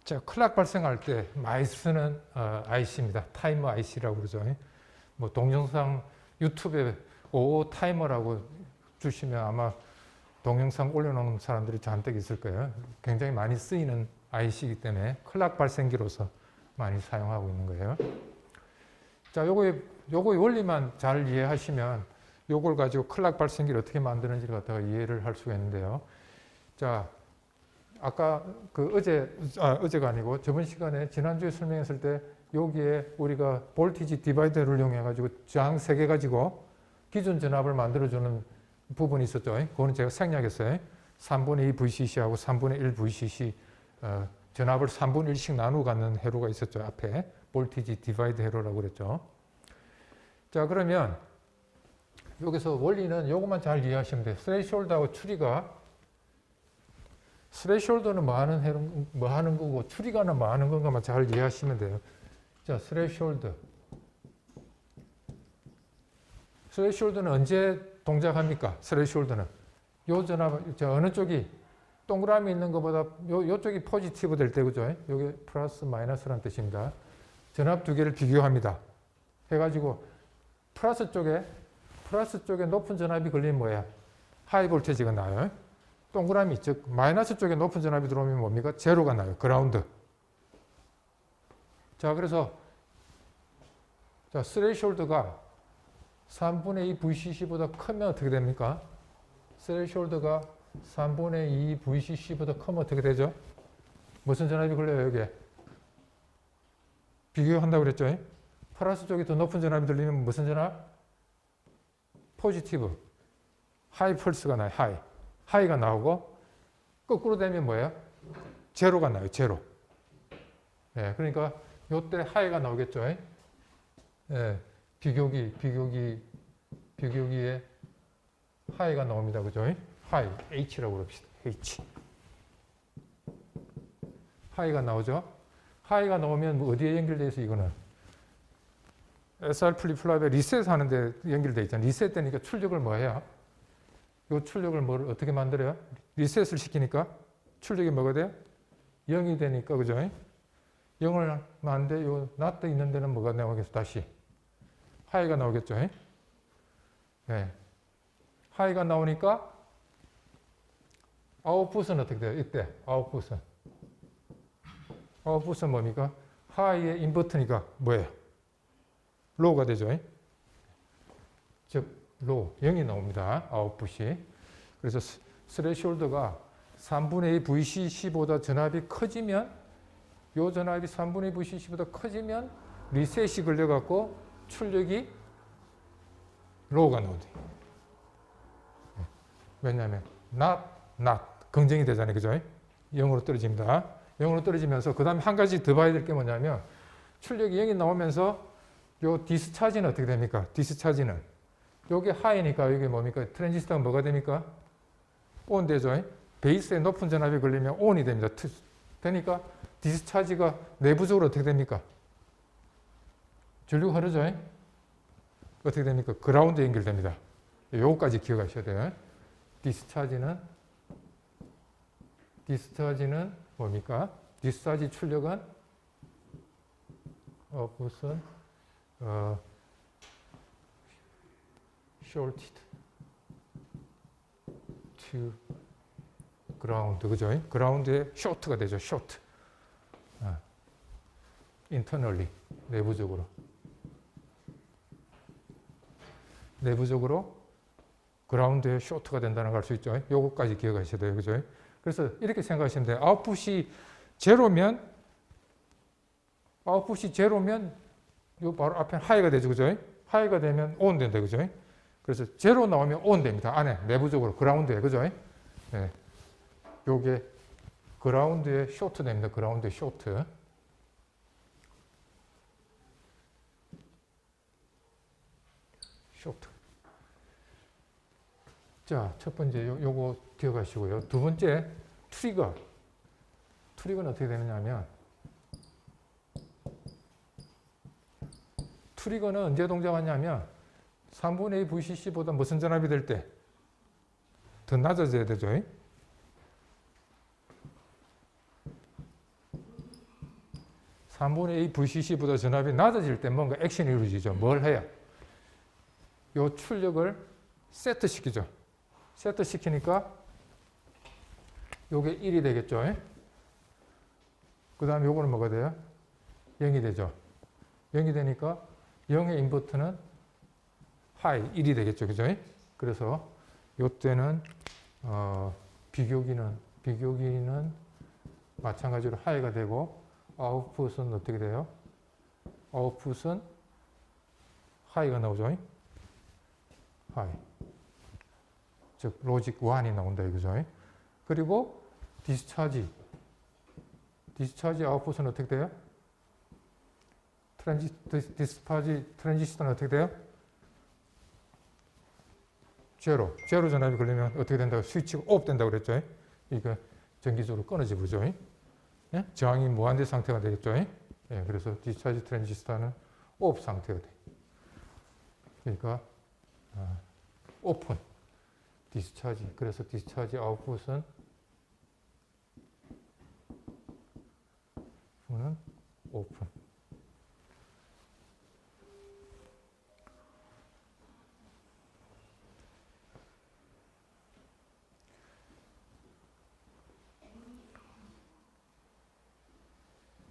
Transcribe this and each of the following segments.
자, 클락 발생할 때 많이 쓰는 IC입니다. 타이머 IC라고 그러죠. 뭐 동영상 유튜브에 오 타이머라고 주시면 아마 동영상 올려놓은 사람들이 잔뜩 있을 거예요. 굉장히 많이 쓰이는 IC이기 때문에 클락 발생기로서 많이 사용하고 있는 거예요. 자, 요거의 원리만 잘 이해하시면 요걸 가지고 클락 발생기를 어떻게 만드는지를 갖다가 이해를 할 수가 있는데요. 자, 아까 어제가 아니고 저번 시간에 지난주에 설명했을 때 여기에 우리가 볼티지 디바이더를 이용해 가지고 저항 3개 가지고 기준 전압을 만들어주는 부분이 있었죠. 그거는 제가 생략했어요. 3분의 2 VCC하고 3분의 1 VCC 전압을 3분의 1씩 나누어 갖는 회로가 있었죠. 앞에 볼티지 디바이더 회로라고 그랬죠. 자, 그러면 여기서 원리는 요것만 잘 이해하시면 돼요. 스레이숄드하고 추리가, 스레이숄드는 뭐 하는 거고 추리가는 뭐 하는 건가만 잘 이해하시면 돼요. 자, 스레이숄드는 언제 동작합니까? 스레이숄드는 요 전압, 어느 쪽이 동그라미 있는 것보다 요쪽이 포지티브 될 때, 그죠? 요게 플러스 마이너스라는 뜻입니다. 전압 두 개를 비교합니다. 해가지고 플러스 쪽에 높은 전압이 걸리면 뭐야? 하이 볼테이지가 나요. 동그라미, 즉 마이너스 쪽에 높은 전압이 들어오면 뭡니까? 제로가 나요. 그라운드. 자, 그래서 자, 스레이숄드가 3분의 2 VCC보다 크면 어떻게 됩니까? 스레이숄드가 3분의 2 VCC보다 크면 어떻게 되죠? 무슨 전압이 걸려요, 여기에? 비교한다고 그랬죠? 플러스 쪽이 더 높은 전압이 들리면 무슨 전압? 포지티브. 하이 펄스가 나요, 하이가 나오고, 거꾸로 되면 뭐예요? 제로가 나요, 제로. 예, 그러니까 요때 하이가 나오겠죠? 예, 비교기에 하이가 나옵니다. 그죠? 하이, H라고 그럽시다. H. 하이가 나오죠? 하이가 나오면 뭐 어디에 연결되어 있어, 이거는? SR 플립플랍에 리셋 하는데 연결되어 있잖아요. 리셋 되니까 출력을 뭐 해야? 요 출력을 뭘 어떻게 만들어요? 리셋을 시키니까 출력이 뭐가 돼요? 0이 되니까, 그죠? 0을 하는데 요 낫도 있는 데는 뭐가 나오겠어? 다시 하이가 나오겠죠? 네. 하이가 나오니까 아웃풋은 어떻게 돼요? 이때 아웃풋은 뭡니까? 하이의 인버터니까 뭐예요? 로우가 되죠? 즉 로우, 0이 나옵니다. 아웃풋이. 그래서 스레이숄드가 3분의 2 VCC보다 전압이 커지면, 요 전압이 3분의 2 VCC보다 커지면 리셋이 걸려갖고 출력이 로우가 나오죠. 왜냐하면 not 긍정이 되잖아요. 그죠? 0으로 떨어집니다. 0으로 떨어지면서 그 다음에 한 가지 더 봐야 될 게 뭐냐면 출력이 0이 나오면서 요 디스차지는 어떻게 됩니까? 디스차지는 요게 하이니까 여기 뭡니까? 트랜지스터가 뭐가 됩니까? 온 되죠. 베이스에 높은 전압이 걸리면 온이 됩니다. 되니까 디스차지가 내부적으로 어떻게 됩니까? 전류가 흐르죠. 어떻게 됩니까? 그라운드에 연결됩니다. 요거까지 기억하셔야 돼요. 디스차지는 뭡니까? 디스차지 출력은 무슨 shorted to ground, 그죠? 그라운드에 쇼트가 되죠. 쇼트. internally, 내부적으로 그라운드에 쇼트가 된다는 걸 알 수 있죠. 요거까지 기억하셔야 돼요. 그죠? 그래서 이렇게 생각하시면 돼요. 아웃풋이 제로면 요 바로 앞에 하이가 되죠. 그죠? 하이가 되면 온 된다. 그죠? 그래서 제로 나오면 온 됩니다. 안에 내부적으로 그라운드에. 그죠? 네. 요게 그라운드에 쇼트 됩니다. 그라운드에 쇼트. 자, 첫 번째 요거 기억하시고요. 두 번째 트리거. 트리거는 어떻게 되느냐 하면 트리거는 언제 동작하냐면 3분의 2 VCC보다 무슨 전압이 될 때? 더 낮아져야 되죠. 3분의 2 VCC보다 전압이 낮아질 때 뭔가 액션이 이루어지죠. 뭘 해야? 요 출력을 세트시키죠. 세트시키니까 요게 1이 되겠죠. 그 다음에 요거는 뭐가 돼요? 0이 되죠. 0이 되니까 0의 인버트는 하이 1이 되겠죠. 그죠? 그래서 요때는 비교기는 마찬가지로 하이가 되고 아웃풋은 어떻게 돼요? 아웃풋은 하이가 나오죠. 하이. 즉 로직 1이 나온다 이거죠. 그리고 디스차지 아웃풋은 어떻게 돼요? 디스차지 트랜지스터는 어떻게 돼요? 제로 전압이 걸리면 어떻게 된다고? 스위치가 오프 된다고 그랬죠. 이거 전기적으로 끊어져 버리죠. 예? 저항이 무한대 상태가 되겠죠. 예? 그래서 디스차지 트랜지스터는 오프 상태가 돼. 그러니까 오픈 디스차지. 그래서 디스차지 아웃풋은 오픈.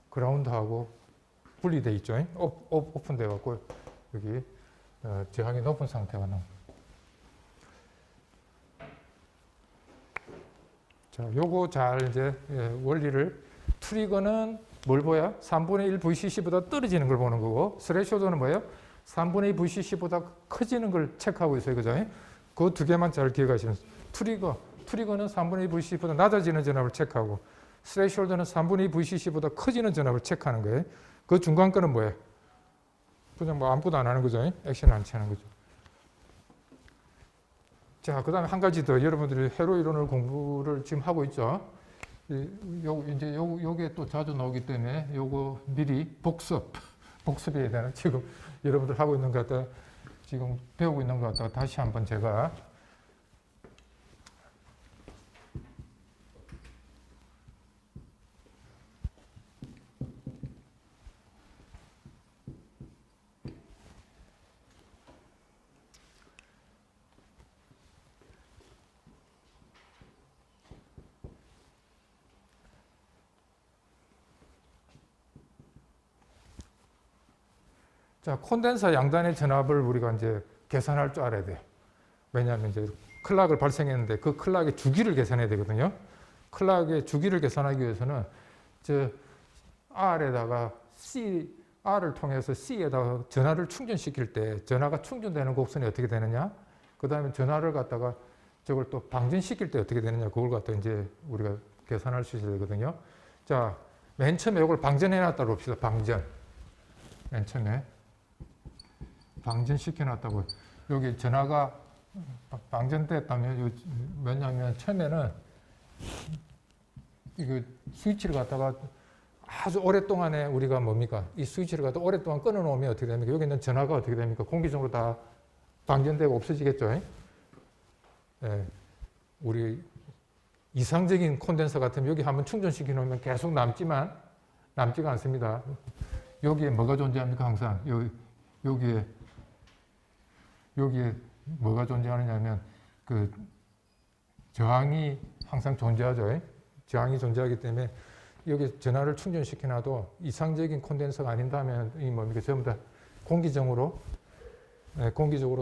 그라운드하고 분리되어 있죠. 오픈되어 갖고 여기 저항이 높은 상태가 나옵니다. 자, 요거 잘 이제 원리를 트리거는 뭘 보여? 3분의 1 VCC보다 떨어지는 걸 보는 거고 스레쇼드는 뭐예요? 3분의 2 VCC보다 커지는 걸 체크하고 있어요. 그죠? 그 두 개만 잘 기억하시면 트리거는 3분의 2 VCC보다 낮아지는 전압을 체크하고 스레쇼드는 3분의 2 VCC보다 커지는 전압을 체크하는 거예요. 그 중간 거는 뭐예요? 그냥 뭐 아무것도 안 하는 거죠. 액션 안 취하는 거죠. 자, 그 다음에 한 가지 더. 여러분들이 회로 이론을 공부를 지금 하고 있죠. 요게 또 자주 나오기 때문에 요거 미리 복습해야 되는 지금 여러분들 하고 있는 것 같다. 지금 배우고 있는 것 같다. 다시 한번 제가 자, 콘덴서 양단의 전압을 우리가 이제 계산할 줄 알아야 돼요. 왜냐하면 이제 클락을 발생했는데 그 클락의 주기를 계산해야 되거든요. 클락의 주기를 계산하기 위해서는 저 R에다가 R을 통해서 C에다가 전하를 충전시킬 때 전하가 충전되는 곡선이 어떻게 되느냐? 그 다음에 전하를 갖다가 저걸 또 방전시킬 때 어떻게 되느냐? 그걸 갖다 이제 우리가 계산할 수 있어야 되거든요. 자, 맨 처음에 이걸 방전해놨다고 봅시다. 맨 처음에. 방전시켜놨다고. 여기 전화가 방전됐다면, 왜냐하면 처음에는 이거 스위치를 갖다가 아주 오랫동안에 우리가 뭡니까? 이 스위치를 갖다 오랫동안 끊어놓으면 어떻게 됩니까? 여기 있는 전화가 어떻게 됩니까? 공기중으로 다 방전되고 없어지겠죠? 예. 우리 이상적인 콘덴서 같으면 여기 한번 충전시켜 놓으면 계속 남지가 않습니다. 여기에 뭐가 존재합니까? 항상 여기에 뭐가 존재하느냐면 그 저항이 항상 존재하죠. 저항이 존재하기 때문에 여기 전하를 충전시켜놔도 이상적인 콘덴서가 아닌다면 이 뭡니까? 전부 다 공기적으로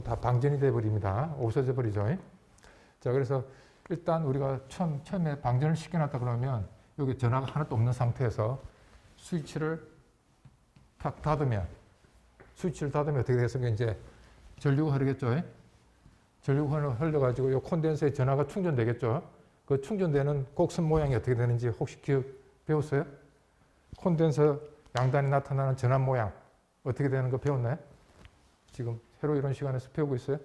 다 방전이 돼 버립니다. 없어져 버리죠. 자, 그래서 일단 우리가 처음에 방전을 시켜놨다 그러면 여기 전하가 하나도 없는 상태에서 스위치를 탁 닫으면 어떻게 되겠습니까? 이제 전류가 흐르겠죠. 전류가 흘러가지고 이 콘덴서에 전하가 충전되겠죠. 그 충전되는 곡선 모양이 어떻게 되는지 혹시 배웠어요? 콘덴서 양단에 나타나는 전압 모양 어떻게 되는 거 배웠나요? 지금 새로 이런 시간에서 배우고 있어요?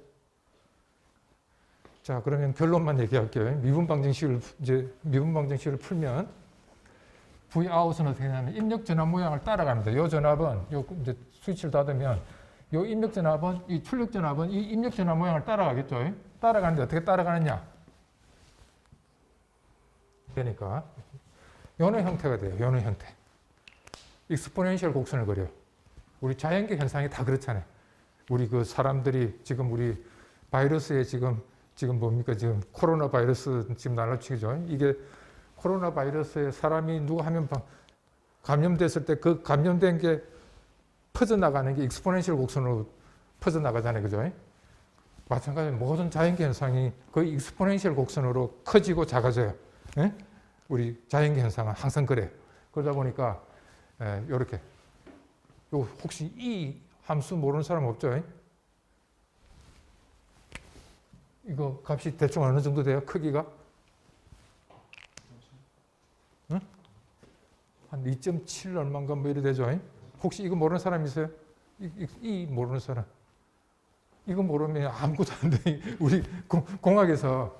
자, 그러면 결론만 얘기할게요. 미분 방정식을 풀면 Vout은 어떻게 되냐면 입력 전압 모양을 따라갑니다. 이 전압은 이제 스위치를 닫으면 이 입력 전압은 이 출력 전압은 이 입력 전압 모양을 따라가겠죠. 따라가는데 어떻게 따라가느냐? 그러니까 요런 형태가 돼요. 요런 형태. 익스포넨셜 곡선을 그려요. 우리 자연계 현상이 다 그렇잖아요. 우리 그 사람들이 지금 우리 바이러스에 지금 뭡니까? 지금 코로나 바이러스 지금 난리치죠. 이게 코로나 바이러스에 사람이 누구 하면 감염됐을 때 그 감염된 게 퍼져나가는 게 익스포넨셜 곡선으로 퍼져나가잖아요. 그죠? 마찬가지로 모든 자연계 현상이 거의 익스포넨셜 곡선으로 커지고 작아져요. 예? 우리 자연계 현상은 항상 그래요. 그러다 보니까 이렇게 혹시 이 함수 모르는 사람 없죠? 이거 값이 대충 어느 정도 돼요? 크기가? 응? 한 2.7 얼마인가 뭐 이래 되죠? 혹시 이거 모르는 사람 있어요? 이 모르는 사람. 이거 모르면 아무것도 안 돼. 우리 공학에서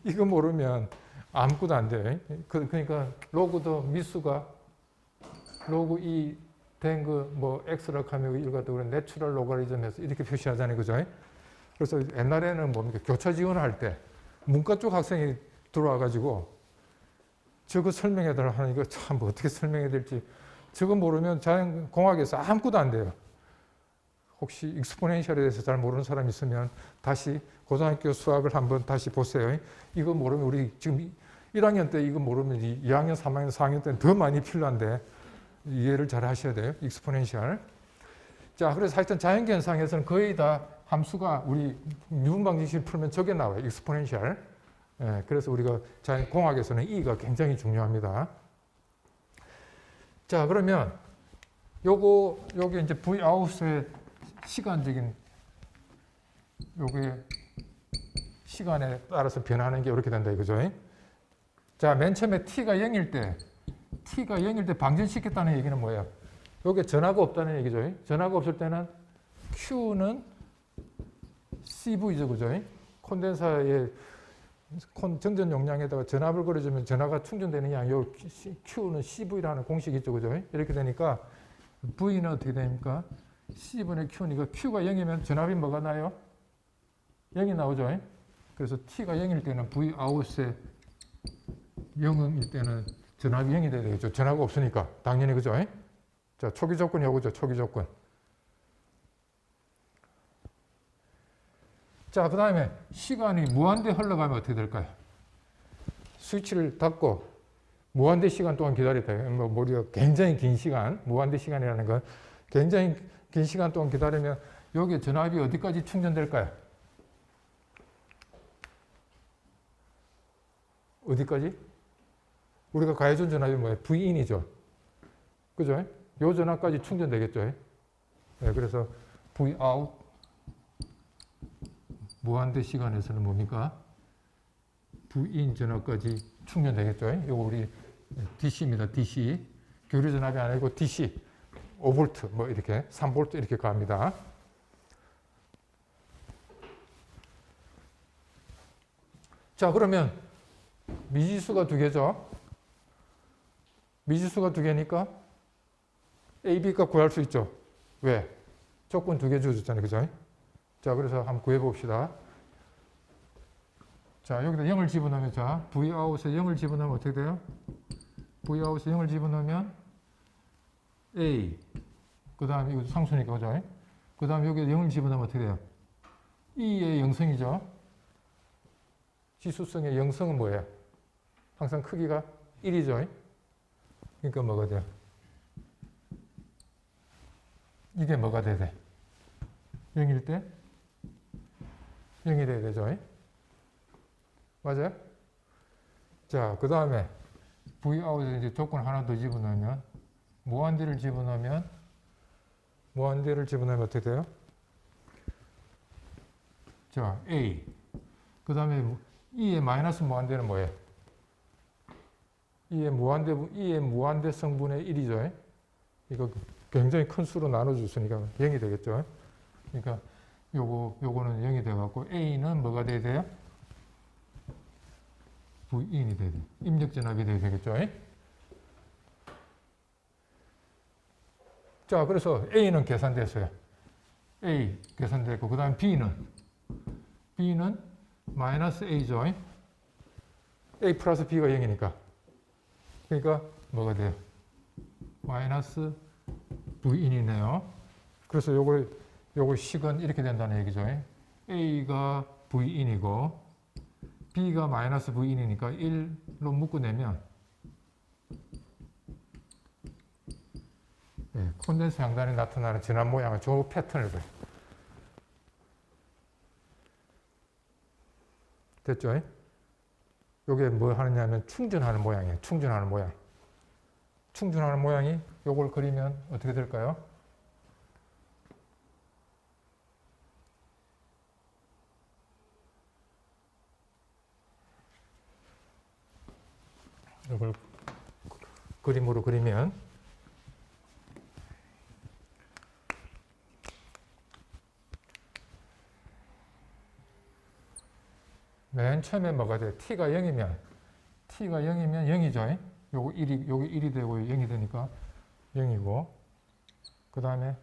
이거 모르면 아무것도 안 돼. 그러니까 로그 더 미수가 로그 이 된 그 뭐 x라고 하면 이걸 갖다 우리 내추럴 로가리즘에서 이렇게 표시하잖아요. 그죠? 그래서 옛날에는 뭡니까? 교차 지원을 할 때 문과 쪽 학생이 들어와 가지고 저거 설명해달라 하는 이거 참 어떻게 설명해야 될지 저거 모르면 자연공학에서 아무것도 안 돼요. 혹시 익스포넨셜에 대해서 잘 모르는 사람 있으면 다시 고등학교 수학을 한번 다시 보세요. 이거 모르면 우리 지금 1학년 때 이거 모르면 2학년, 3학년, 4학년 때는 더 많이 필요한데 이해를 잘 하셔야 돼요. 익스포넨셜. 자, 그래서 하여튼 자연계 현상에서는 거의 다 함수가 우리 미분 방정식을 풀면 저게 나와요. 익스포넨셜. 예, 그래서 우리가 자연공학에서는 E가 굉장히 중요합니다. 자, 그러면 요게 이제 V 아웃의 시간적인 요게 시간에 따라서 변하는 게 이렇게 된다 이거죠. 자, 맨 처음에 t가 0일 때 방전시켰다는 얘기는 뭐예요? 요게 전하가 없다는 얘기죠. 전하가 없을 때는 Q는 CV죠, 그죠? 콘덴사의 정전 용량에다가 전압을 걸어주면 전하가 충전되는 양, 요 Q는 CV라는 공식이 있죠, 그죠? 이렇게 되니까 V는 어떻게 됩니까? C분의 Q니까 Q가 0이면 전압이 뭐가 나요? 0이 나오죠. 그래서 T가 0일 때는 V 아웃에 0일 때는 전압이 0이 돼야 되겠죠. 전압이 없으니까 당연히 그죠. 자, 초기 조건이 요거죠. 초기 조건. 자, 그 다음에 시간이 무한대 흘러가면 어떻게 될까요? 스위치를 닫고 무한대 시간 동안 기다렸다. 뭐 우리가 굉장히 긴 시간, 무한대 시간이라는 건 굉장히 긴 시간 동안 기다리면 여기에 전압이 어디까지 충전될까요? 어디까지? 우리가 가해준 전압이 뭐예요? V인이죠. 그죠? 요 전압까지 충전되겠죠. 네, 그래서 Vout 무한대 시간에서는 뭡니까? V인 전압까지 충전되겠죠. 이거 우리 DC입니다. DC. 교류 전압이 아니고 DC. 5V 뭐 이렇게 3V 이렇게 갑니다. 자, 그러면 미지수가 두 개죠. 미지수가 두 개니까 A, B 값 구할 수 있죠. 왜? 조건 두 개 주어졌잖아요. 그죠? 자, 그래서 한번 구해 봅시다. 자, 여기다 0을 집어넣으면 자, Vout에 0을 집어넣으면 어떻게 돼요? Vout에 0을 집어넣으면 A, 그 다음에 이거 상수니까, 그죠? 그 다음에 여기에 0을 집어넣으면 어떻게 돼요? E의 영성이죠. 지수성의 영성은 뭐예요? 항상 크기가 1이죠. 그러니까 뭐가 돼요? 이게 뭐가 돼야 돼? 0일 때 0이 돼야 되죠. 맞아요? 자, 그 다음에 Vout에 이제 조건 하나 더 집어넣으면 무한대를 집어넣으면 어떻게 돼요? 자, A. 그 다음에 E의 마이너스 무한대는 뭐예요? E의 무한대 성분의 1이죠. 이거 굉장히 큰 수로 나눠줬으니까 0이 되겠죠. 그러니까 요거는 0이 돼갖고 A는 뭐가 돼야 돼요? V인이 돼야 돼요. 입력전압이 돼야 되겠죠. 자, 그래서 A는 계산됐어요. A 계산됐고, 그 다음 B는 마이너스 A죠. A 플러스 B가 0이니까. 그러니까 뭐가 돼요? 마이너스 V인이네요. 그래서 요거 식은 이렇게 된다는 얘기죠. A가 V인이고 B가 마이너스 V인이니까 1로 묶어내면 콘덴서 양단에 나타나는 진한 모양은 저 패턴을 봐요. 됐죠? 요게 뭐 하느냐면 충전하는 모양이에요. 충전하는 모양. 충전하는 모양이 요걸 그리면 어떻게 될까요? 이걸 그림으로 그리면 맨 처음에 뭐가 돼? t가 0이면 0이죠. 요거 1이 요게 1이 되고 0이 되니까 0이고 그 다음에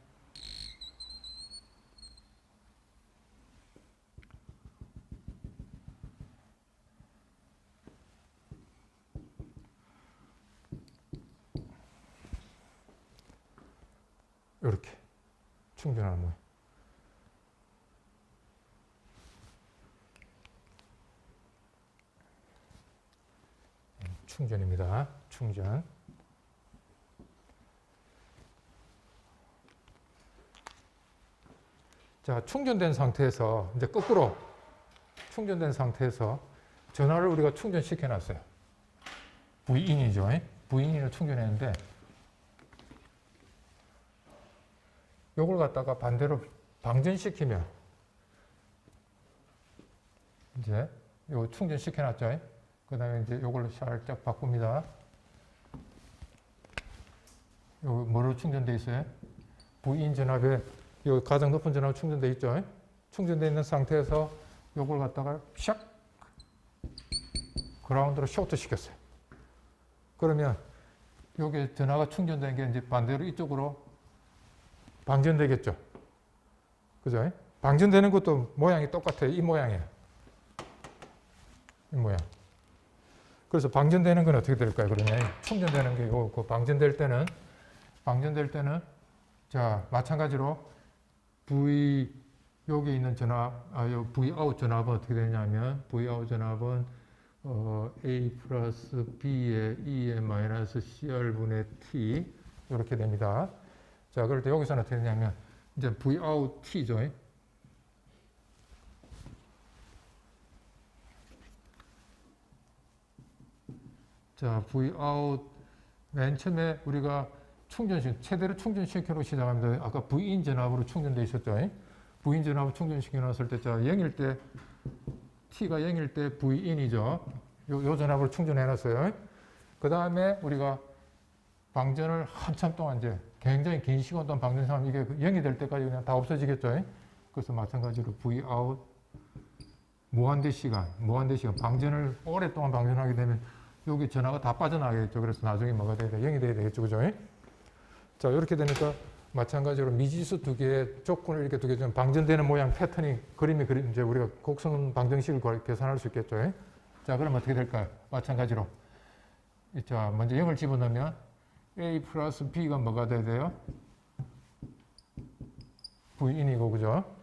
이렇게 충전하는 모양. 충전입니다. 충전. 자, 충전된 상태에서 이제 거꾸로 충전된 상태에서 전화를 우리가 충전시켜 놨어요. V인이죠. V인을 충전했는데 요걸 갖다가 반대로 방전시키면 이제 요 충전시켜 놨죠. 그 다음에 이제 요걸로 살짝 바꿉니다. 요 뭐로 충전되어 있어요? V인 전압에 요 가장 높은 전압 충전되어 있죠. 충전되어 있는 상태에서 요걸 갖다가 샥 그라운드로 쇼트 시켰어요. 그러면 요게 전압가 충전된 게 이제 반대로 이쪽으로 방전되겠죠. 그죠? 방전되는 것도 모양이 똑같아요. 이 모양이에요. 이 모양. 그래서 방전되는 건 어떻게 될까요? 그러면 충전되는 게 그 방전될 때는 자 마찬가지로 V 여기 있는 전압, 요 V 아웃 전압은 어떻게 되냐면 V 아웃 전압은 A 플러스 B의 E의 마이너스 CR분의 T 이렇게 됩니다. 자 그럴 때 여기서는 어떻게 되냐면 이제 V 아웃 T죠. 자, Vout 맨 처음에 우리가 최대로 충전시켜로 시작합니다. 아까 V인 전압으로 충전되어 있었죠. V인 전압으로 충전시켜 놨을 때, 자, 0일 때, T가 0일 때 V인이죠. 요 전압으로 충전해 놨어요. 그 다음에 우리가 방전을 한참 동안 이제 굉장히 긴 시간 동안 방전하면 이게 0이 될 때까지 그냥 다 없어지겠죠. 그래서 마찬가지로 Vout 무한대 시간, 방전을 오랫동안 방전하게 되면 여기 전화가 다 빠져나가겠죠. 그래서 나중에 뭐가 돼야 돼? 0이 돼야 되겠죠. 그죠? 자, 이렇게 되니까 마찬가지로 미지수 두 개의 조건을 이렇게 두개 주면 방전되는 모양 패턴이 이제 우리가 곡선 방정식을 계산할 수 있겠죠. 자, 그럼 어떻게 될까요? 마찬가지로. 자, 먼저 0을 집어넣으면 A 플러스 B가 뭐가 돼야 돼요? V인이고, 그죠?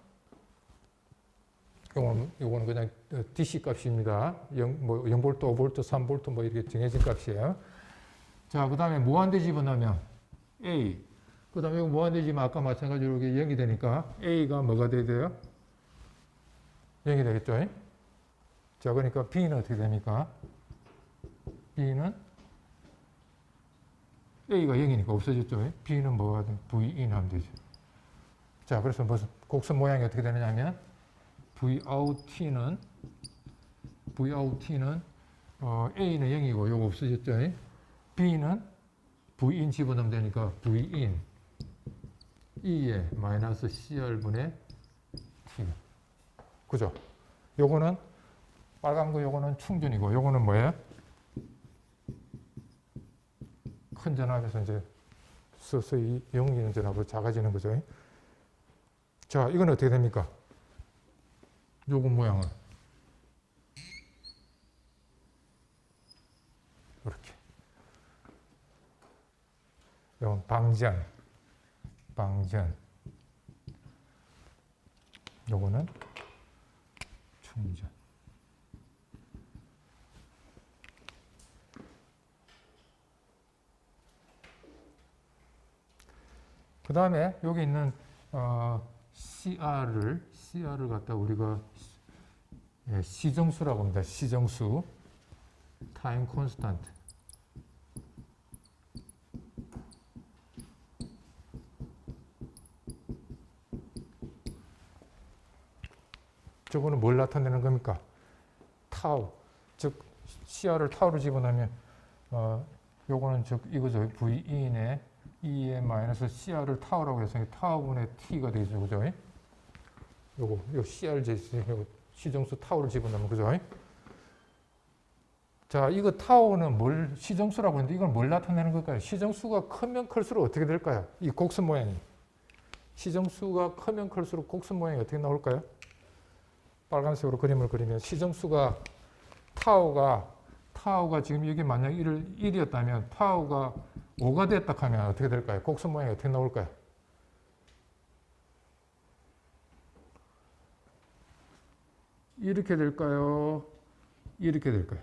이거는 그냥 DC 값입니다. 0V, 5V, 3V 뭐 이렇게 정해진 값이에요. 자, 그 다음에 무한대 집어넣으면 A. 그 다음에 이거 무한대 집으면 아까 마찬가지로 이게 0이 되니까 A가 뭐가 돼야 돼요? 0이 되겠죠? 자, 그러니까 B는 어떻게 됩니까? B는 A가 0이니까 없어졌죠? B는 뭐가 돼? V인 하면 되죠. 자, 그래서 무슨 곡선 모양이 어떻게 되느냐면 Vout는 A는 0이고 요거 없어졌죠. B는 V인 집어넣으면 되니까 V인 E의 마이너스 CR분의 T. 그죠? 요거는 빨간 거 요거는 충전이고 요거는 뭐예요? 큰 전압에서 이제 서서히 영리는 전압으로 작아지는 거죠. 자, 이건 어떻게 됩니까? 요거 모양은 이렇게 이건 방전. 요거는 충전. 그 다음에 여기 있는 CR을 갖다 우리가 시정수라고 합니다. 시정수. 타임 콘스탄트. 저거는 뭘 나타내는 겁니까? 타우. 즉 CR을 타우로 집어넣으면 요거는 즉 이거죠. VE인의 E의 마이너스 CR을 타우라고 해서 타우분의 T가 되죠. 그죠? 요 CR 요 시정수 타우를 집어넣으면 그죠? 자, 이거 타우는 시정수라고 했는데 이건 뭘 나타내는 걸까요? 시정수가 크면 클수록 어떻게 될까요? 이 곡선 모양이. 시정수가 크면 클수록 곡선 모양이 어떻게 나올까요? 빨간색으로 그림을 그리면 시정수가 타우가 지금 이게 만약 1이었다면 타우가 5가 됐다 하면 어떻게 될까요? 곡선 모양이 어떻게 나올까요? 이렇게 될까요? 이렇게 될까요?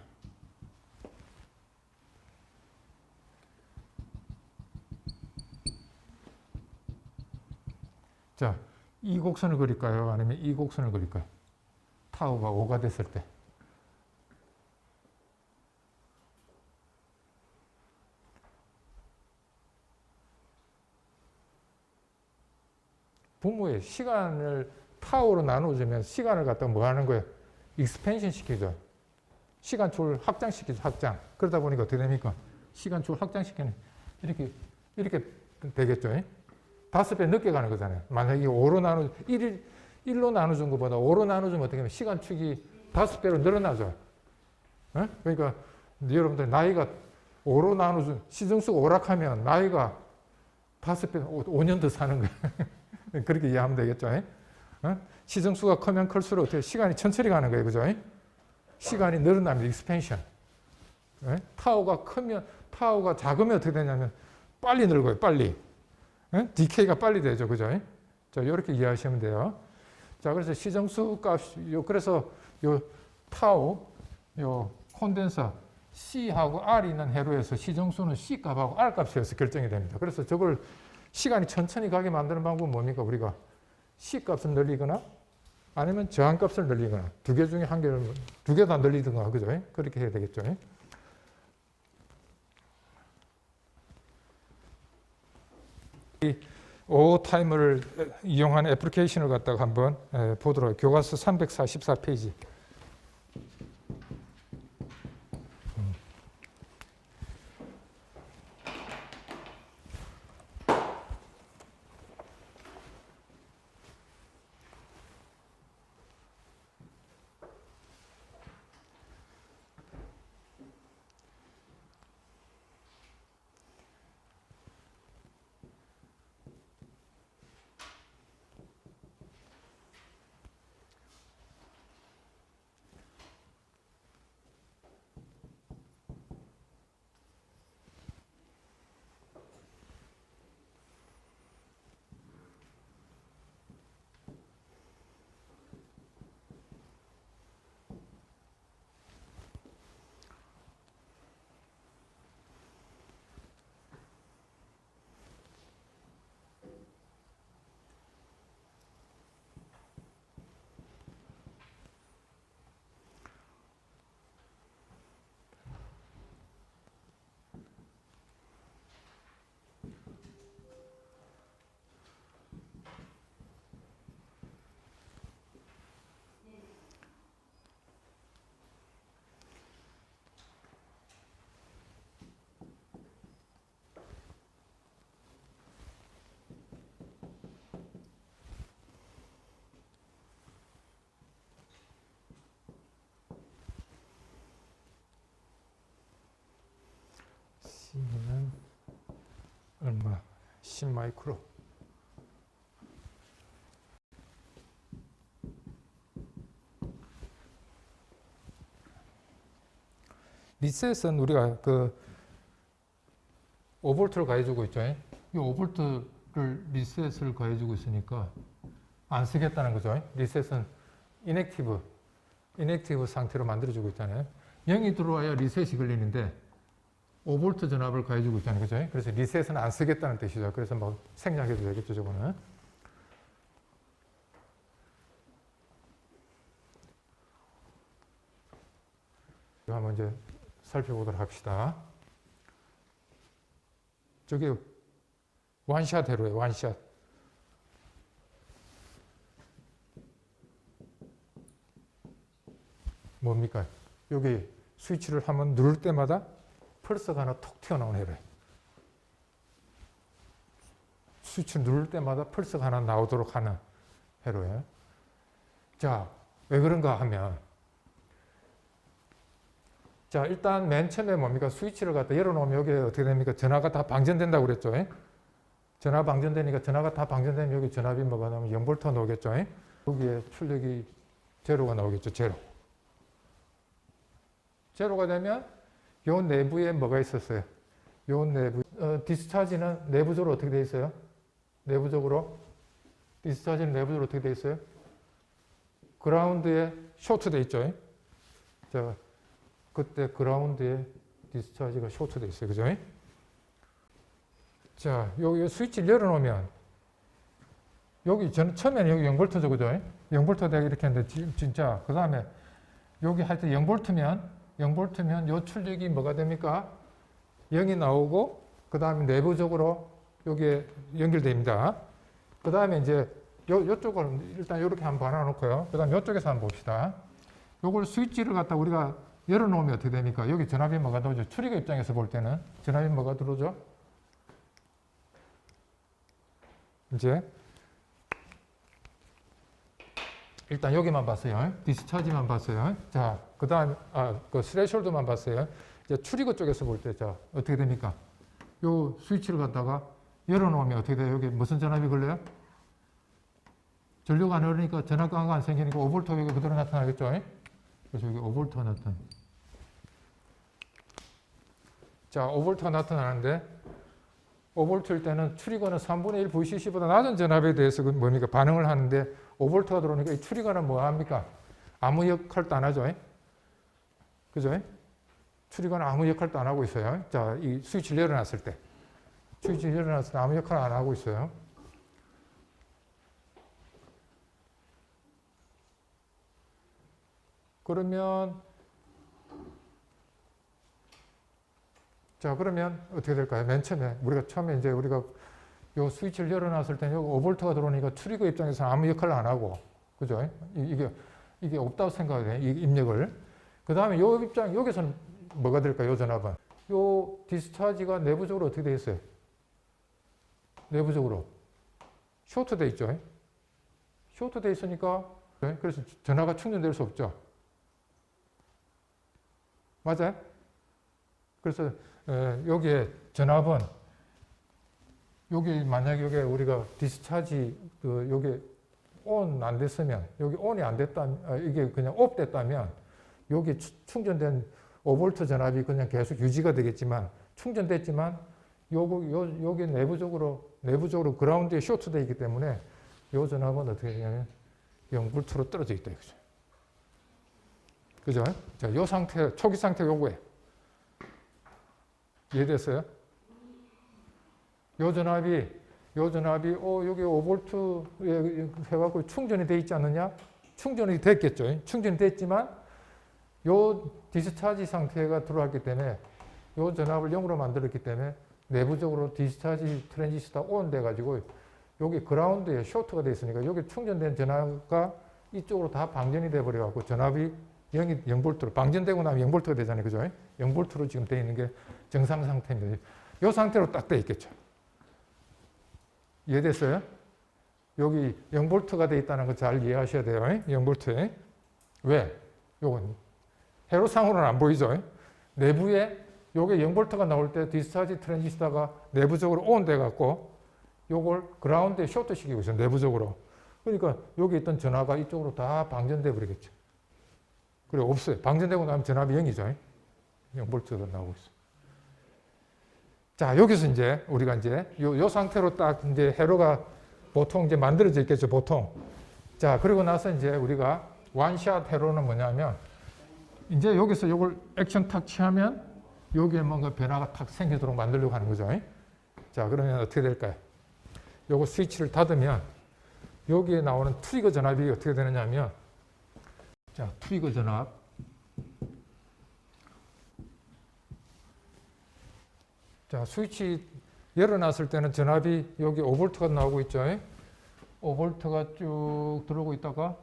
자, 이 곡선을 그릴까요? 아니면 이 곡선을 그릴까요? 타우가 5가 됐을 때. 분모의 시간을 타우로 나눠주면 시간을 갖다가 뭐 하는 거예요? 익스펜션 시키죠. 시간초를 확장시키죠. 확장. 그러다 보니까 어떻게 됩니까? 시간초를 확장시키는 이렇게 되겠죠. 5배 늦게 가는 거잖아요. 만약에 1로 나눠준 것보다 5로 나눠주면 어떻게 하면 시간축이 5배로 늘어나죠. 그러니까 여러분들 나이가 5로 나눠준 시정수가 오락하면 나이가 5배, 5년 더 사는 거예요. 그렇게 이해하면 되겠죠. 시정수가 크면 클수록 어떻게 시간이 천천히 가는 거예요. 그죠? 시간이 늘어나면 익스펜션. 타우가 작으면 어떻게 되냐면 빨리 늙어요. 빨리. 디케이가 빨리 되죠. 그죠? 자, 이렇게 이해하시면 돼요. 자, 그래서 시정수 값, 그래서 요 타우, 요 콘덴서 C하고 R이 있는 회로에서 시정수는 C 값하고 R 값이어서 결정이 됩니다. 그래서 저걸 시간이 천천히 가게 만드는 방법은 뭡니까? 우리가 C 값을 늘리거나 아니면 저항 값을 늘리거나 두 개 중에 한 개를, 두 개 다 늘리든가, 그죠? 그렇게 해야 되겠죠. 이 OO 타이머를 이용한 애플리케이션을 갖다가 한번 보도록 해요. 교과서 344페이지. C는 얼마? 10 마이크로. 리셋은 우리가 5V를 가해주고 있죠. 이 5V를 리셋을 가해주고 있으니까 안 쓰겠다는 거죠. 리셋은 인액티브 상태로 만들어주고 있잖아요. 0이 들어와야 리셋이 걸리는데 5V 전압을 가해주고 있잖아요. 그죠? 그래서 리셋은 안 쓰겠다는 뜻이죠. 그래서 뭐 생략해도 되겠죠, 저거는. 이거 한번 이제 살펴보도록 합시다. 저게 원샷 회로예요, 원샷. 뭡니까? 여기 스위치를 한번 누를 때마다 펄스가 하나 톡 튀어나오는 회로예요. 스위치를 누를 때마다 펄스가 하나 나오도록 하는 회로예요. 자, 왜 그런가 하면, 자, 일단 맨 처음에 뭡니까? 스위치를 갖다 열어놓으면 여기 어떻게 됩니까? 전압가 다 방전된다고 그랬죠. 전압 방전되니까 전압가 다 방전되면 여기 전압이 뭐가 나오면 0V 나오겠죠. 여기에 출력이 제로가 나오겠죠. 제로. 제로가 되면 요 내부에 뭐가 있었어요? 요 내부, 디스차지는 내부적으로 어떻게 되어 있어요? 내부적으로? 디스차지는 내부적으로 어떻게 되어 있어요? 그라운드에 쇼트되어 있죠. 자, 그때 그라운드에 디스차지가 쇼트되어 있어요. 그죠? 자, 여기 스위치를 열어놓으면 여기 저는 처음에는 여기 0V죠. 그죠? 0V 내가 이렇게 했는데 진짜 그 다음에 여기 할 때 0V면 요 출력이 뭐가 됩니까? 0이 나오고 그 다음에 내부적으로 여기에 연결됩니다. 그 다음에 이제 요쪽을 일단 이렇게 한번 봐놔놓고요. 그 다음에 요쪽에서 한번 봅시다. 요걸 스위치를 갖다 우리가 열어놓으면 어떻게 됩니까? 여기 전압이 뭐가 들어오죠? 트리거 입장에서 볼 때는 전압이 뭐가 들어오죠? 이제 일단 여기만 봤어요. 디스차지만 봤어요. 자, 그 다음 그 스레숄드만 봤어요. 이제 트리거 쪽에서 볼 때, 자, 어떻게 됩니까? 요 스위치를 갖다가 열어놓으면 어떻게 돼요? 여기 무슨 전압이 걸려요? 전류가 안 흐르니까 전압가가 안 생기니까 5V 여기 그대로 나타나겠죠? 그래서 여기 5V가 나타나. 자, 5V가 나타나는데 5V일 때는 트리거는 3분의 1 VCC보다 낮은 전압에 대해서 뭡니까? 반응을 하는데 5V가 들어오니까 이 트리거는 뭐 합니까? 아무 역할도 안 하죠. 그죠? 트리거는 아무 역할도 안 하고 있어요. 자, 이 스위치를 열어놨을 때. 스위치를 열어놨을 때 아무 역할을 안 하고 있어요. 그러면 자, 그러면 어떻게 될까요? 맨 처음에 우리가 요 스위치를 열어놨을 때는 여기 5V가 들어오니까 트리거 입장에서 아무 역할을 안 하고, 그죠? 이게 없다고 생각해요. 이 입력을. 그 다음에 요 입장, 여기서는 뭐가 될까요? 요 전압은. 요 디스차지가 내부적으로 어떻게 되어 있어요? 내부적으로. 쇼트되어 있죠? 쇼트되어 있으니까, 그래서 전압가 충전될 수 없죠? 맞아요? 그래서 여기에 전압은 여기 만약에 여기 우리가 디스차지 여기 온 안 됐으면 여기 온이 안 됐다 이게 그냥 옵 됐다면 여기 충전된 5V 전압이 그냥 계속 유지가 되겠지만 충전됐지만 여기 내부적으로 그라운드에 쇼트되어 있기 때문에 이 전압은 어떻게 되냐면 0V로 떨어져 있다 이거죠. 그죠? 자, 이 상태 초기 상태 요거예요. 이해됐어요? 요 전압이 여기 5V 해갖고 충전이 돼 있지 않느냐? 충전이 됐겠죠. 충전이 됐지만 요 디스차지 상태가 들어왔기 때문에 요 전압을 0으로 만들었기 때문에 내부적으로 디스차지 트랜지스터가 온 돼가지고 여기 그라운드에 쇼트가 돼 있으니까 여기 충전된 전압가 이쪽으로 다 방전이 돼 버려갖고 전압이 0V로 방전되고 나면 0V가 되잖아요. 그죠? 0V로 지금 돼 있는 게 정상 상태입니다. 이 상태로 딱 돼 있겠죠. 이해됐어요? 여기 0V가 돼 있다는 거 잘 이해하셔야 돼요. 0V에. 왜? 요건 회로상으로는 안 보이죠? 내부에 요게 0V가 나올 때 디스차지 트랜지스터가 내부적으로 온 돼 갖고 요걸 그라운드에 쇼트 시키고 있어요. 내부적으로. 그러니까 여기 있던 전압가 이쪽으로 다 방전돼 버리겠죠. 그래 없어요. 방전되고 나면 전압이 0이죠. 0V가 나오고 있어요. 자, 여기서 이제 우리가 이제 요 상태로 딱 이제 회로가 보통 이제 만들어져 있겠죠, 보통. 자, 그리고 나서 이제 우리가 원샷 회로는 뭐냐면 이제 여기서 요걸 액션 탁 취하면 여기에 뭔가 변화가 탁 생기도록 만들려고 하는 거죠. 자, 그러면 어떻게 될까요? 요거 스위치를 닫으면 여기에 나오는 트리거 전압이 어떻게 되느냐 하면 자, 트리거 전압 자, 스위치 열어놨을 때는 전압이 여기 5V가 나오고 있죠. 5V가 쭉 들어오고 있다가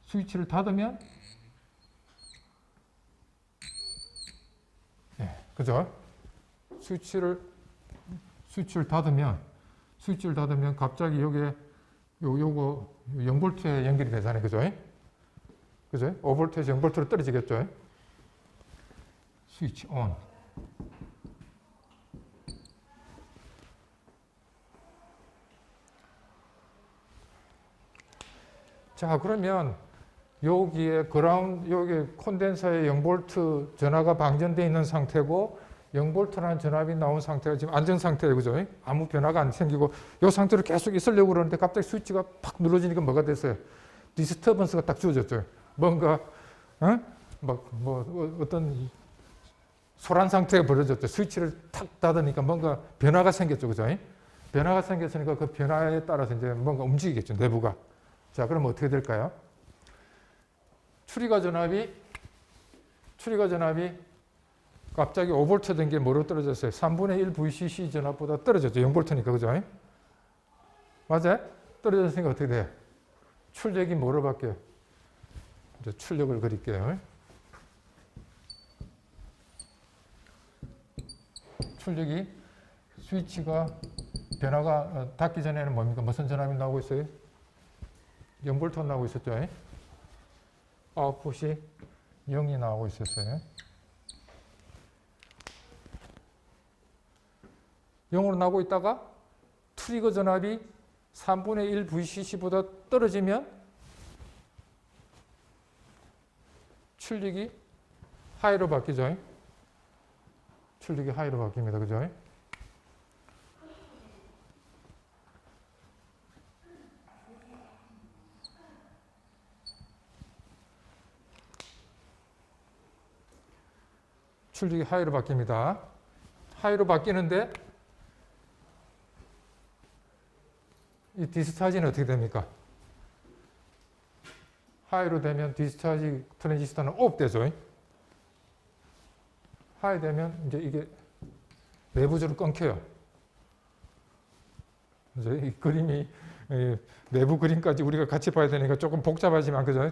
스위치를 닫으면 그죠? 스위치를 닫으면 갑자기 여기에 요거 0V에 연결이 되잖아요. 그죠? 그죠? 5V에서 0V로 떨어지겠죠? 스위치 온. 자, 그러면 여기에 여기 콘덴서에 0V 전압가 방전되어 있는 상태고 0V라는 전압이 나온 상태가 지금 안정 상태예요. 그죠? 아무 변화가 안 생기고 이 상태로 계속 있으려고 그러는데 갑자기 스위치가 팍 눌러지니까 뭐가 됐어요? 디스터번스가 딱 주어졌죠. 뭔가 어떤 소란 상태가 벌어졌죠. 스위치를 탁 닫으니까 뭔가 변화가 생겼죠. 그죠? 변화가 생겼으니까 그 변화에 따라서 이제 뭔가 움직이겠죠. 내부가. 자, 그럼 어떻게 될까요? 트리거 전압이 갑자기 5V 된 게 뭐로 떨어졌어요? 3분의 1 VCC 전압보다 떨어졌죠. 0V니까, 그죠? 맞아요? 떨어졌으니까 어떻게 돼요? 출력이 뭐로 바뀌어요? 이제 출력을 그릴게요. 출력이 스위치가 변화가 닿기 전에는 뭡니까? 무슨 전압이 나오고 있어요? 0V 나오고 있었죠. 아웃풋이 0이 나오고 있었어요. 0으로 나오고 있다가 트리거 전압이 3분의 1 VCC보다 떨어지면 출력이 하이로 바뀌죠. 출력이 하이로 바뀝니다. 그죠? 출력이 하이로 바뀝니다. 하이로 바뀌는데 이 디스차지는 어떻게 됩니까? 하이로 되면 디스차지 트랜지스터는 오프 되죠. 하이 되면 이제 이게 내부적으로 끊겨요. 이제 이 그림이 내부 그림까지 우리가 같이 봐야 되니까 조금 복잡하지만 그죠?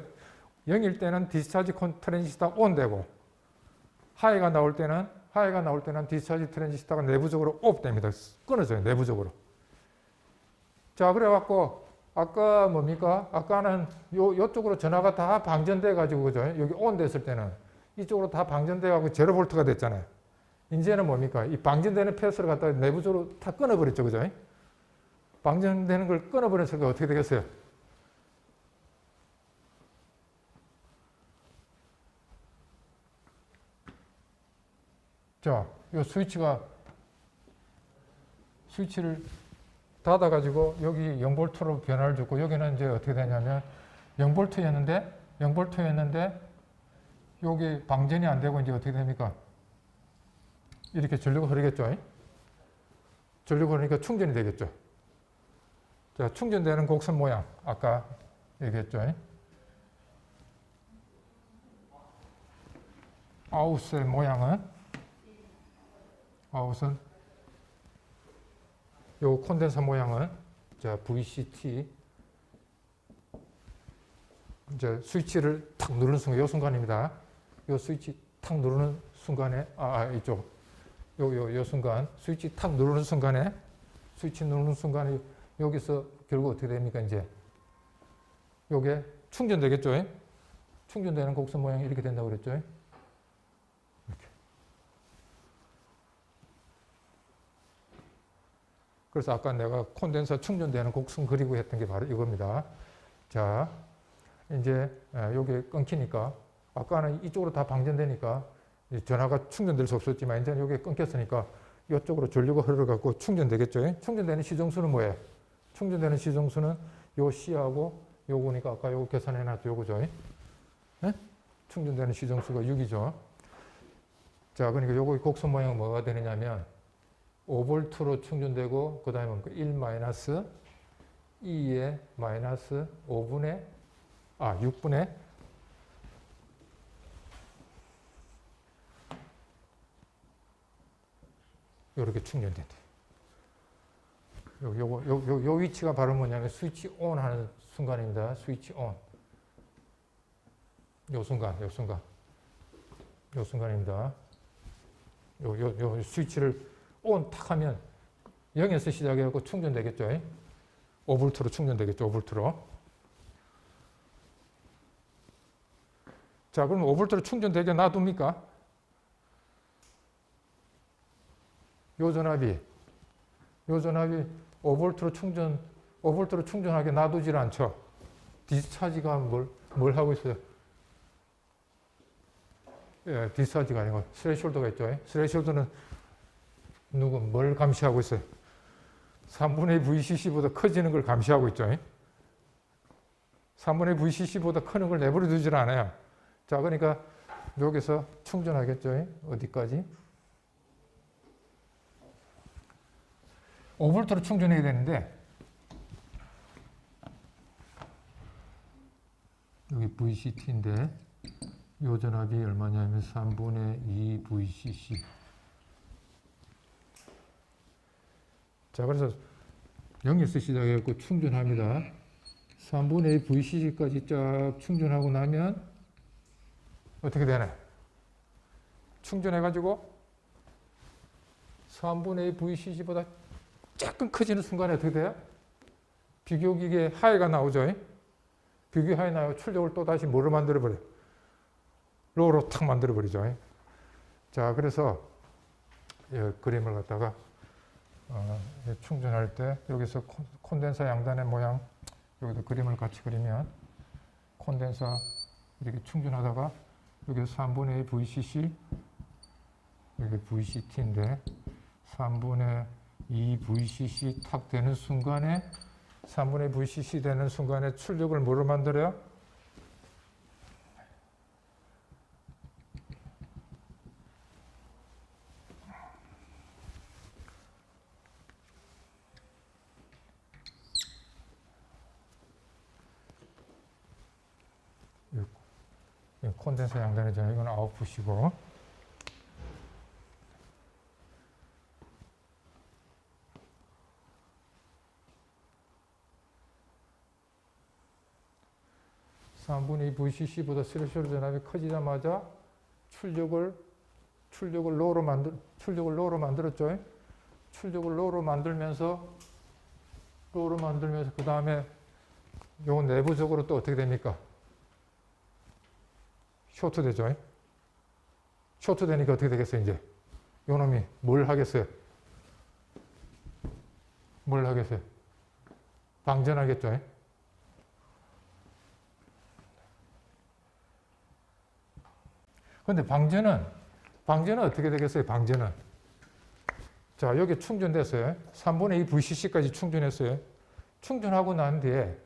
0일 때는 디스차지 트랜지스터 온 되고 하이가 나올 때는 디스차지 트랜지스터가 내부적으로 오프 됩니다. 끊어져요. 내부적으로. 자, 그래갖고 아까 뭡니까? 아까는 요쪽으로 전화가 다 방전돼 가지고 그죠? 여기 온 됐을 때는 이쪽으로 다 방전돼 가지고 0V가 됐잖아요. 이제는 뭡니까? 이 방전되는 패스를 갖다가 내부적으로 다 끊어버렸죠. 그죠? 방전되는 걸 끊어버렸으니까 어떻게 되겠어요? 자, 이 스위치를 닫아가지고 여기 0V로 변화를 줬고 여기는 이제 어떻게 되냐면 0V였는데 여기 방전이 안 되고 이제 어떻게 됩니까? 이렇게 전류가 흐르겠죠. 전류가 흐르니까 충전이 되겠죠. 자, 충전되는 곡선 모양 아까 얘기했죠. 아웃의 모양은 요 콘덴서 모양은 자 VCT 이제 스위치를 탁 누르는 순간 요 순간입니다. 요 스위치 탁 누르는 순간에 이쪽 요 순간 스위치 탁 누르는 순간에 여기서 결국 어떻게 됩니까? 이제 요게 충전되겠죠. 충전되는 곡선 모양이 이렇게 된다고 그랬죠. 이렇게. 그래서 아까 내가 콘덴서 충전되는 곡선 그리고 했던 게 바로 이겁니다. 자, 이제 여기 끊기니까 아까는 이쪽으로 다 방전되니까 전화가 충전될 수 없었지만 이제는 여기 끊겼으니까 이쪽으로 전류가 흘러가고 충전되겠죠. 충전되는 시정수는 뭐예요? 충전되는 시정수는 요 C하고 요거니까 아까 요거 계산해놨죠. 요거죠. 네? 충전되는 시정수가 6이죠. 자, 그러니까 요거 곡선 모양은 뭐가 되느냐면 5V로 충전되고 그 다음에 1 마이너스 2의 마이너스 6분의 이렇게 충전된대. 요 위치가 바로 뭐냐면 스위치 온 하는 순간입니다. 스위치 온. 요 순간입니다. 요 스위치를 온 탁 하면 0에서 시작해갖고 충전되겠죠. 5V로 충전되겠죠. 5V로. 자, 그럼 5V로 충전되게 놔둡니까? 요 전압이 5V로 충전하게 놔두질 않죠. 디스차지가 뭘 하고 있어요? 예, 디스차지가 아니고 스레시홀드가 있죠. 스레시홀드는 뭘 감시하고 있어요? 3분의 VCC보다 커지는 걸 감시하고 있죠. 3분의 VCC보다 크는 걸 내버려 두질 않아요. 자, 그러니까 여기서 충전하겠죠. 어디까지? 5V로 충전해야 되는데 여기 VCT인데 요 전압이 얼마냐면 3분의 2 VCC. 자, 그래서 0에서 시작해서 충전합니다. 3분의 2 VCC까지 쫙 충전하고 나면 어떻게 되나요? 충전해가지고 3분의 2 VCC보다 조금 커지는 순간에 어떻게 돼요? 비교기계 하이가 나오죠. 비교기 하이 나고 출력을 또 다시 뭐로 만들어버려요? 로로 탁 만들어버리죠. 자, 그래서 그림을 갖다가 충전할 때 여기서 콘덴서 양단의 모양 여기도 그림을 같이 그리면 콘덴서 이렇게 충전하다가 여기 3분의 2 VCC 여기 VCT인데 3분의 2 VCC 탁 되는 순간에 3분의 VCC 되는 순간에 출력을 뭐로 만들어요? 콘덴서 양단이잖아요. 이건 아웃풋이고. (3분의 2) VCC보다 스레시홀드 전압이 커지자마자 출력을 로로 만들었죠. 출력을 로로 만들면서 그 다음에 요 내부적으로 또 어떻게 됩니까? 쇼트 되죠. 쇼트 되니까 어떻게 되겠어요, 이제? 요 놈이 뭘 하겠어요? 방전하겠죠. 근데 방전은 어떻게 되겠어요, 방전은? 자, 여기 충전됐어요. 3분의 2 VCC까지 충전했어요. 충전하고 난 뒤에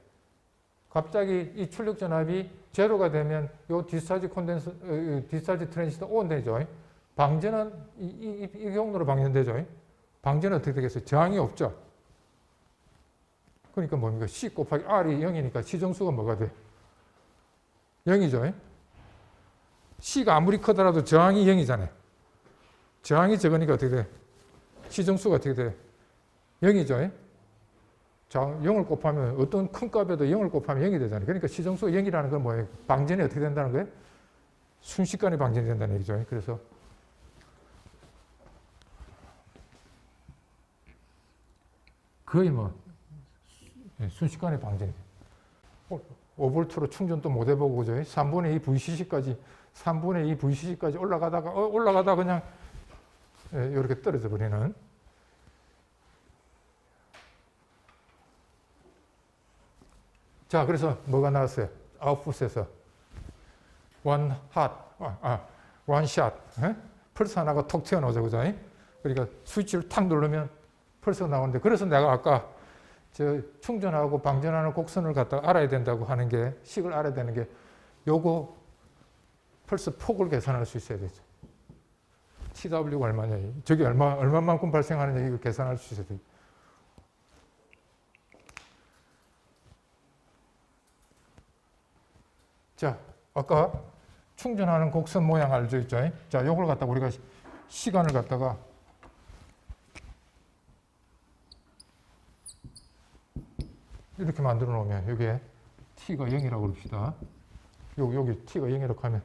갑자기 이 출력 전압이 제로가 되면 요 디스차지 트랜지스터 온 되죠. 방전은 이 경로로 방전되죠. 방전은 어떻게 되겠어요? 저항이 없죠. 그러니까 뭡니까? C 곱하기 R이 0이니까 시정수가 뭐가 돼? 0이죠. C가 아무리 크더라도 저항이 0이잖아요. 저항이 적으니까 어떻게 돼? 시정수가 어떻게 돼? 0이죠. 자, 0을 곱하면 어떤 큰 값에도 0을 곱하면 0이 되잖아요. 그러니까 시정수가 0이라는 건 뭐예요? 방전이 어떻게 된다는 거예요? 순식간에 방전이 된다는 얘기죠. 그래서 거의 순식간에 방전이 돼요. 5V로 충전도 못 해보고 그죠? 3분의 2 VCC까지 올라가다가 그냥 이렇게 떨어져 버리는. 자, 그래서 뭐가 나왔어요? 아웃풋에서 원샷 펄스 하나가 톡 튀어나오죠, 그죠? 그러니까 스위치를 탁 누르면 펄스가 나오는데, 그래서 내가 아까 저 충전하고 방전하는 곡선을 갖다가 알아야 된다고 하는 게, 식을 알아야 되는 게 요거 펄스 폭을 계산할 수 있어야 되죠. TW가 얼마냐, 저기 얼마만큼 발생하느냐, 이걸 계산할 수 있어야 돼요. 자, 아까 충전하는 곡선 모양 알죠? 있죠? 자, 요걸 갖다가 우리가 시간을 갖다가 이렇게 만들어 놓으면, 여기에 t가 0이라고 그럽시다. 여기 t가 0이라고 하면,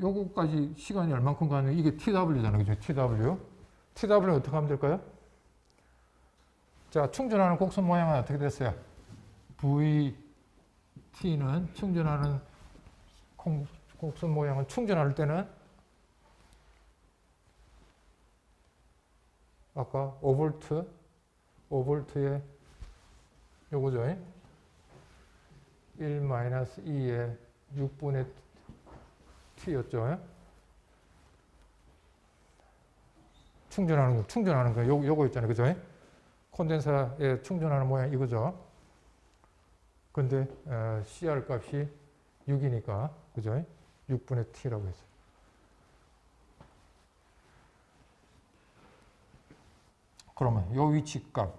요거까지 시간이 얼만큼 가면 이게 TW잖아요. 그죠? TW는 어떻게 하면 될까요? 자, 충전하는 곡선 모양은 어떻게 됐어요? VT는 충전하는 곡선 모양은 충전할 때는 아까 5V에 요거죠. 1-2의 6분의 t였죠. 충전하는 거 요거 있잖아요. 그죠? 콘덴서에 충전하는 모양 이거죠. 근데 CR 값이 6이니까, 그죠? 6분의 t라고 했어요. 그러면 요 위치 값,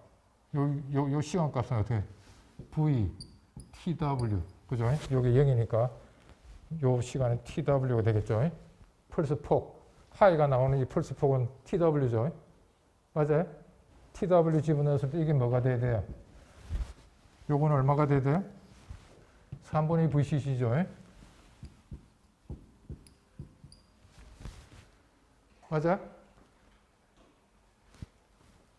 요 시간 값은 어떻게? V, TW, 그죠? 여기 0이니까 요 시간은 TW가 되겠죠? 펄스 폭, 하이가 나오는 이 펄스 폭은 TW죠? 맞아요? TW 집어넣었을 때 이게 뭐가 돼야 돼요? 요거는 얼마가 돼야 돼요? 3분의 VCC죠? 맞아요?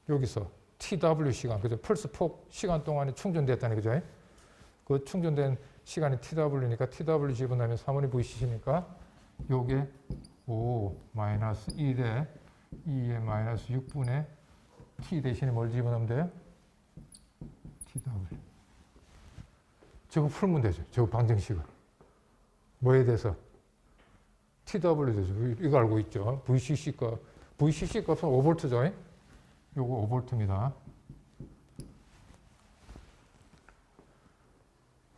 여기서 TW 시간, 그죠? 펄스 폭 시간 동안에 충전됐다는 거죠? 그 충전된 시간이 TW니까 TW 집어넣으면 3분의 VCC니까 요게 5-1 대 2의 마이너스 6분의 T 대신에 뭘 집어넣으면 돼요? TW. 저거 풀면 되죠. 저거 방정식을. 뭐에 대해서? TW 되죠. 이거 알고 있죠. VCC 값은 5V죠. 요거 5V입니다.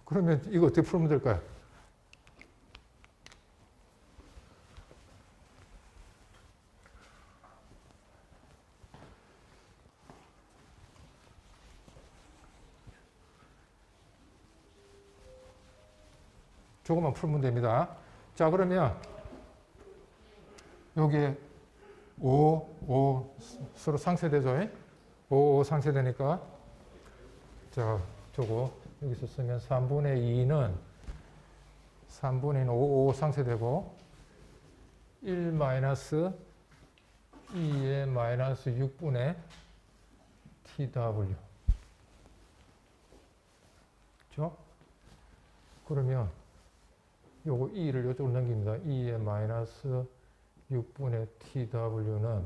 그러면 이거 어떻게 풀면 될까요? 조금만 풀면 됩니다. 자, 그러면 여기에 5 서로 상쇄되죠? 5 상쇄되니까, 자, 저거 여기서 쓰면 3분의 2는 5 상쇄되고 1 마이너스 2의 마이너스 6분의 TW. 그렇죠? 그러면 요거 2를 이쪽으로 넘깁니다. 2의 마이너스 6분의 TW는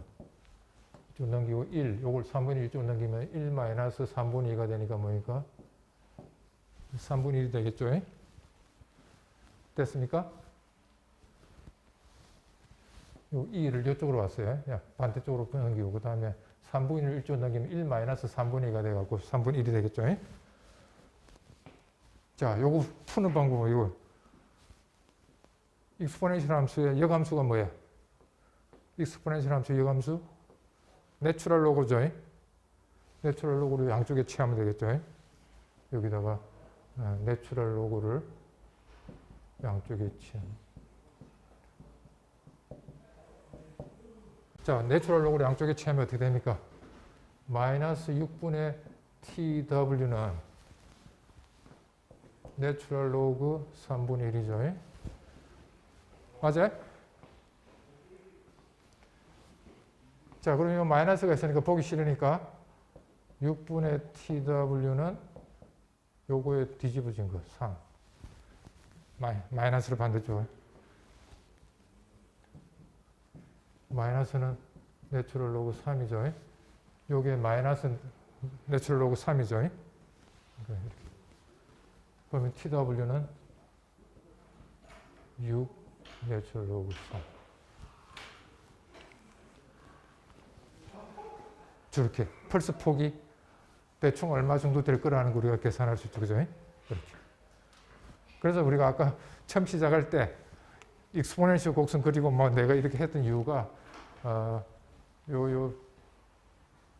이쪽으로 넘기고 1, 요걸 3분의 1 이쪽으로 넘기면 1 마이너스 3분의 2가 되니까 뭐니까? 3분의 1이 되겠죠? 됐습니까? 요 2를 이쪽으로 왔어요. 반대쪽으로 넘기고, 그 다음에 3분의 1을 이쪽으로 넘기면 1 마이너스 3분의 2가 돼갖고 3분의 1이 되겠죠? 자, 요거 푸는 방법은 이거. 익스포넨셜 함수의 역함수가 뭐야? 익스포넨셜 함수의 역함수? 내추럴 로그죠? 내추럴 로그를 양쪽에 취하면 되겠죠? 여기다가 내추럴 로그를 양쪽에 취하면. 자, 내추럴 로그를 양쪽에 취하면 어떻게 됩니까? 마이너스 6분의 TW는 내추럴 로그 3분의 1이죠? 맞아요? 자, 그러면 마이너스가 있으니까 보기 싫으니까 6분의 TW는 요거에 뒤집어진 거, 3. 마이너스를 반대쪽에. 마이너스는 내추럴 로그 3이죠. 요게 마이너스 내추럴 로그 3이죠. 그러면 TW는 6 내추럴 로그 3. 저렇게 펄스 폭이 대충 얼마 정도 될 거라는 거 우리가 계산할 수 있죠. 그죠? 이렇게. 그래서 우리가 아까 처음 시작할 때 익스포넨셜 곡선 그리고 뭐 내가 이렇게 했던 이유가 요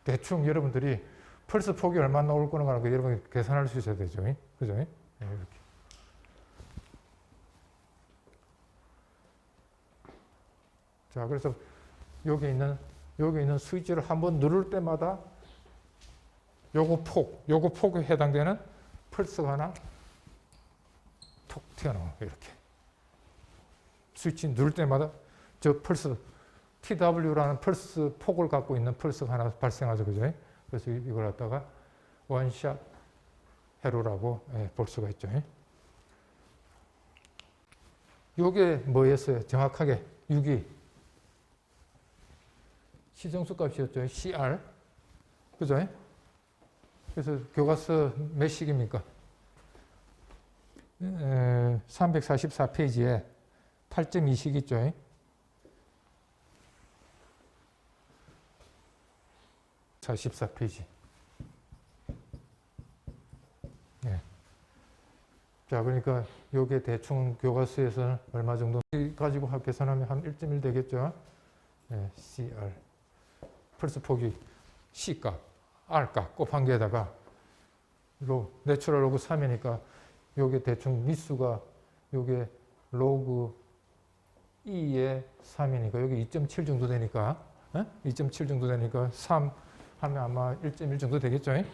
대충 여러분들이 펄스 폭이 얼마 나올 거라는 거 여러분이 계산할 수 있어야 되죠. 그죠? 이렇게. 자, 그래서 여기 있는 스위치를 한번 누를 때마다 요거 폭에 해당되는 펄스가 하나 톡 튀어나와요. 이렇게. 스위치 누를 때마다 저 펄스, TW라는 펄스 폭을 갖고 있는 펄스가 하나 발생하죠. 그죠? 그래서 이걸 갖다가 원샷 회로라고 볼 수가 있죠. 요게 뭐였어요? 정확하게 6이 시정수 값이었죠. CR. 그죠? 그래서 교과서 몇 식입니까? 344페이지에 8.2식 있죠. 자, 14페이지. 네. 자, 그러니까 요게 대충 교과서에서는 얼마 정도 가지고 계산하면 한 1.1 되겠죠. 네, CR. 펄스 폭이 C값, R값 곱한 게다가 내추럴 로그 3이니까 요게 대충 미수가 요게 로그 2의 3이니까 여기 2.7 정도 되니까 2.7 정도 되니까 3 하면 아마 1.1 정도 되겠죠. 네,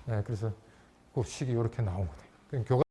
그래서 그 식이 이렇게 나온 거예요.